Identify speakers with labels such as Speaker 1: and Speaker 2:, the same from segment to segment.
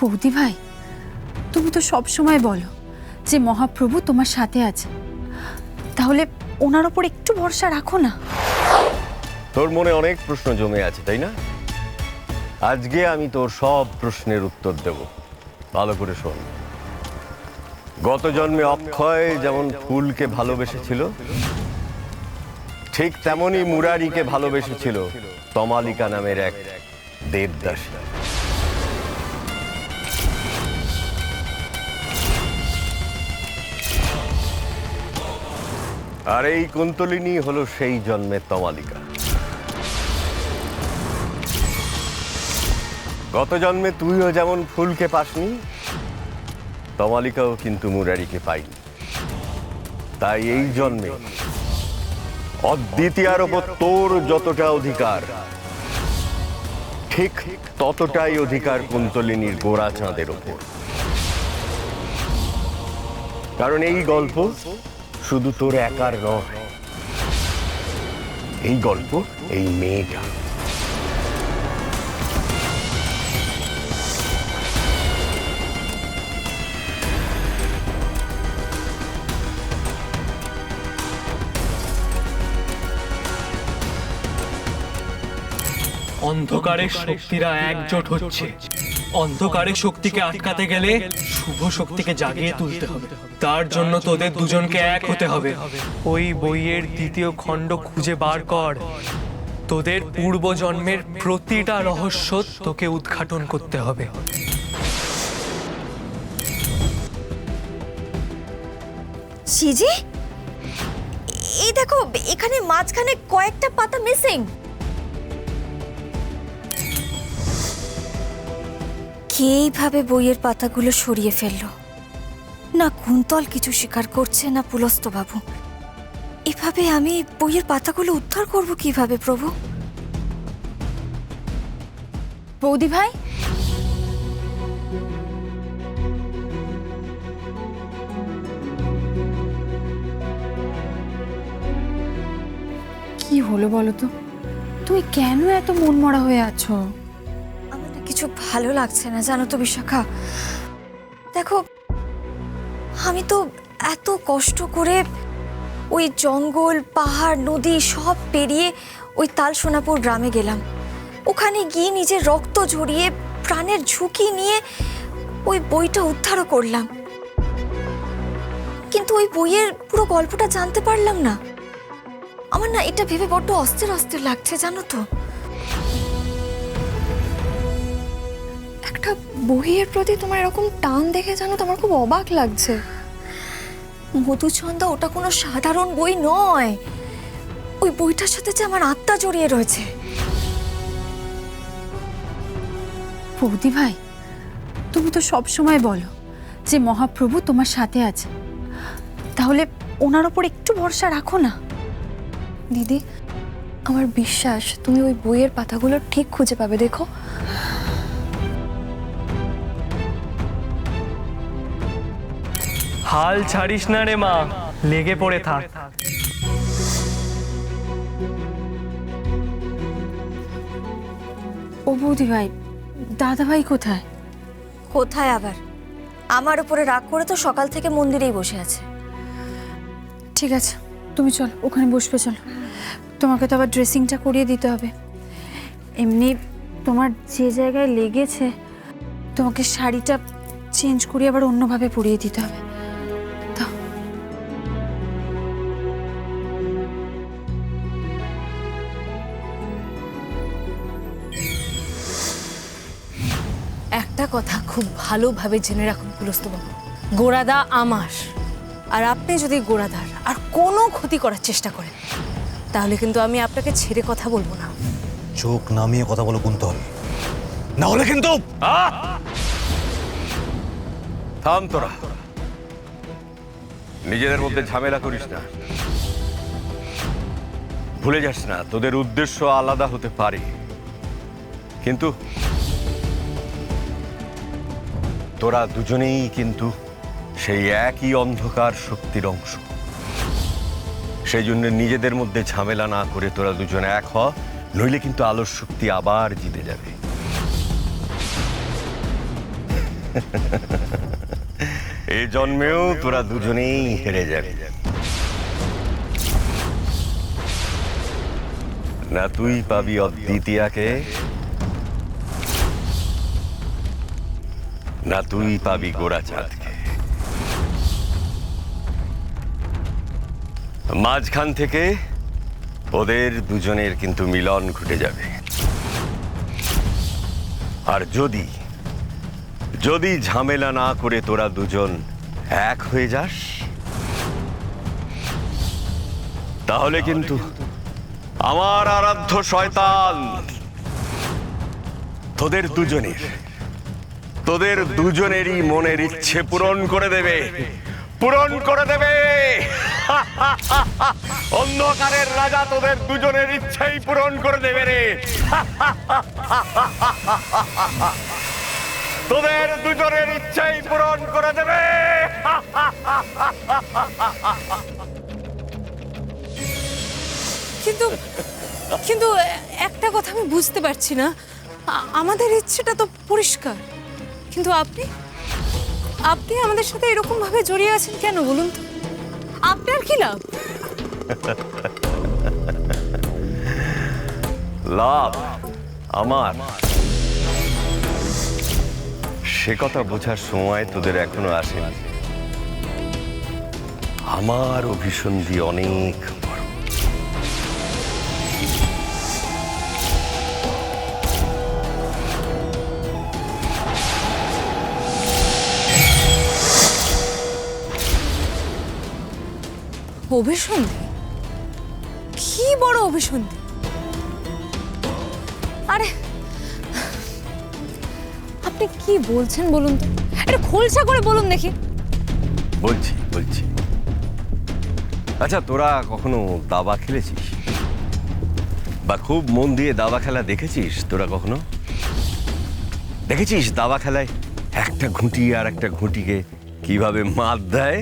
Speaker 1: বৌদি ভাই, তুমি তো সব সময় বলো যে মহাপ্রভু তোমার সাথে আছে, তাহলে ওনার ওপর একটু ভরসা রাখো না।
Speaker 2: তোর মনে অনেক প্রশ্ন জমে আছে, তাই না? আজকে আমি তোর সব প্রশ্নের উত্তর দেব। ভালো করে শোন। গত জন্মে অক্ষয় যেমন ফুলকে ভালোবেসেছিল, ঠিক তেমনই মুরারিকে ভালোবেসেছিল তমালিকা নামের এক দেবদাসী। আর এই কুন্তলিনী হলো সেই জন্মের তমালিকা। গত জন্মে তুইও যেমন ফুলকে পাসনি, তমালিকাও কিন্তু মুরারিকে পাইনি। তাই এই জন্মে অদ্বিতীয়ার ওপর তোর যতটা অধিকার, ঠিক ততটাই অধিকার কুন্তলিনীর গোড়া চাঁদের ওপর। কারণ এই গল্প শুধু তোর একার নয়, এই গল্প এই মেয়েটা।
Speaker 3: অন্ধকারের শক্তিরা একজোট হচ্ছে। অন্ধকারের শক্তিকে আটকাতে গেলে শুভ শক্তিকে জাগিয়ে তুলতে হবে। তার জন্য তোদের দুজনকে এক হতে হবে। ওই বইয়ের দ্বিতীয় খণ্ড খুঁজে বার কর। তোদের পূর্বজন্মের প্রতিটা রহস্য তোকে উদ্ঘাটন করতে হবে।
Speaker 4: সিজি, এই দেখো, এখানে মাঝখানে কয়েকটা পাতা মিসিং। কে এইভাবে বইয়ের পাতাগুলো সরিয়ে ফেললো? না কুন্তল কিছু স্বীকার করছে, না পুলস্ত বাবু। এভাবে আমি বইয়ের পাতাগুলো উদ্ধার করব কিভাবে প্রভু?
Speaker 1: বৌদি ভাই, কি হলো বলো তো? তুমি কেন এত মনমরা হয়ে আছো?
Speaker 4: আমার না কিছু ভালো লাগছে না, জানো তো বিশাখা। দেখো, আমি তো এত কষ্ট করে ওই জঙ্গল, পাহাড়, নদী সব পেরিয়ে ওই তালসোনাপুর গ্রামে গেলাম। ওখানে গিয়ে নিজের রক্ত ঝরিয়ে প্রাণের ঝুঁকি নিয়ে ওই বইটা উদ্ধারও করলাম, কিন্তু ওই বইয়ের পুরো গল্পটা জানতে পারলাম না। আমার না এটা ভেবে বড্ড অস্থির অস্থির লাগছে, জানো তো।
Speaker 5: একটা বইয়ের প্রতি তোমার এরকম টান দেখে জানো তো আমার খুব অবাক লাগছে।
Speaker 4: মধুচন্দ্র, ওটা কোনো সাধারণ বই নয়। ওই বইটার সাথে যে আমার আত্মা জড়িয়ে রয়েছে।
Speaker 1: বৌদি ভাই, তুমি তো সব সময় বলো যে মহাপ্রভু তোমার সাথে আছে, তাহলে ওনার ওপর একটু ভরসা রাখো না।
Speaker 5: দিদি, আমার বিশ্বাস তুমি ওই বইয়ের পাতাগুলো ঠিক খুঁজে পাবে, দেখো।
Speaker 3: হাল ছাড়িস না রে মা, লেগে পড়ে থাক।
Speaker 1: ও বৌদি ভাই, দাদা ভাই কোথায়?
Speaker 4: কোথায় আবার? আমার উপরে রাগ করে তো সকাল থেকে মন্দিরেই বসে আছে।
Speaker 1: ঠিক আছে, তুমি চলো, ওখানে বসবে। চলো, তোমাকে তো আবার ড্রেসিংটা করিয়ে দিতে হবে। এমনি তোমার যে জায়গায় লেগেছে, তোমাকে শাড়িটা চেঞ্জ করিয়ে আবার অন্যভাবে পরিয়ে দিতে হবে। দাও।
Speaker 6: একটা কথা খুব ভালোভাবে জেনে রাখুন পুলস্তবাবু, গোড়াদা আমার। আর আপনি যদি গোড়াদার আর কোনো ক্ষতি করার চেষ্টা করেন, তাহলে কিন্তু আমি আপনাকে ছেড়ে কথা বলবো না।
Speaker 7: চোখ নামিয়ে কথা বলো কুন্তল, না হলে কিন্তু।
Speaker 2: থাম তোরা, নিজেদের মধ্যে ঝামেলা করিস না। ভুলে যাস না, তোদের উদ্দেশ্য আলাদা হতে পারে, কিন্তু তোরা দুজনেই কিন্তু সেই একই অন্ধকার শক্তির অংশ। সেই জন্য নিজেদের মধ্যে ঝামেলা না করে তোরা দুজনে এক হ, নইলে কিন্তু আলোর শক্তি আবার জিতে যাবে। এই জন্মেও তোরা দুজনেই হেরে যাবে। না তুই পাবি অদ্বিতীয়াকে, না তুই পাবি গোরাচাঁদকে। মাঝখান থেকে ওদের দুজনের কিন্তু মিলন ঘটে যাবে। আর যদি যদি ঝামেলা না করে তোরা দুজন এক হয়ে যাস, তাহলে কিন্তু আমার আরাধ্য শয়তান তোদের দুজনেরই মনের ইচ্ছে পূরণ করে দেবে। অন্ধকারের রাজা তোদের দুজনের ইচ্ছেই পূরণ করে দেবে রে। তোদের দুজনের ইচ্ছেই পূরণ করে দেবে।
Speaker 6: কিন্তু কিন্তু একটা কথা আমি বুঝতে পারছি না, আমাদের ইচ্ছেটা তো পরিষ্কার, কিন্তু আপনি আপনি আমাদের সাথে এরকম ভাবে জড়িয়ে আছেন কেন বলুন তো? আপনার কি লাভ?
Speaker 2: লাভ আমার, সে কথা বোঝার সময় তোদের এখনো আসেনি। আমার অভিসন্ধি অনেক বড়।
Speaker 6: অভিসন্ধি? কি বড় অভিসন্ধি? আরে আপনি কি বলছেন বলুন তো, এটা খোলসা করে বলুন দেখি।
Speaker 2: বলছি। আচ্ছা, তোরা কখনো দাবা খেলেছিস বা খুব মন দিয়ে দাবা খেলা দেখেছিস? তোরা কখনো দেখেছিস দাবা খেলায় একটা ঘুঁটি আর একটা ঘুঁটিকে কিভাবে মাত দেয়?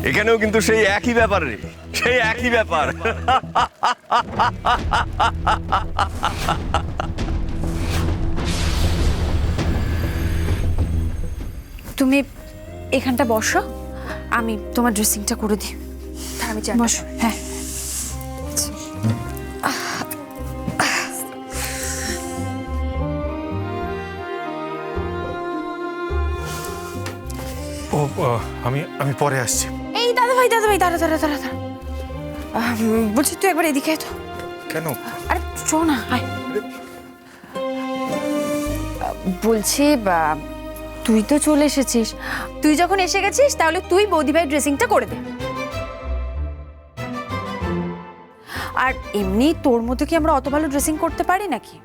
Speaker 2: এখানেও কিন্তু সেই একই ব্যাপার রে, সেই একই ব্যাপার।
Speaker 1: তুমি এখানটা বসো, আমি তোমার ড্রেসিংটা করে দিই।
Speaker 5: আমি
Speaker 1: বসো। হ্যাঁ,
Speaker 8: ও আমি আমি পরে আসছি।
Speaker 1: এই দাদা ভাই দাঁড়া। বলছি তুই একবার এদিকে আয় তো।
Speaker 8: কেন?
Speaker 1: আরে চো না, আয়। বলছি তুই তো চলে এসেছিস, তুই যখন এসে গেছিস তাহলে তুই বৌদি ভাই ড্রেসিংটা করে দে। আর এমনি তোর মতো কি আমরা অত ভালো ড্রেসিং করতে পারি নাকি?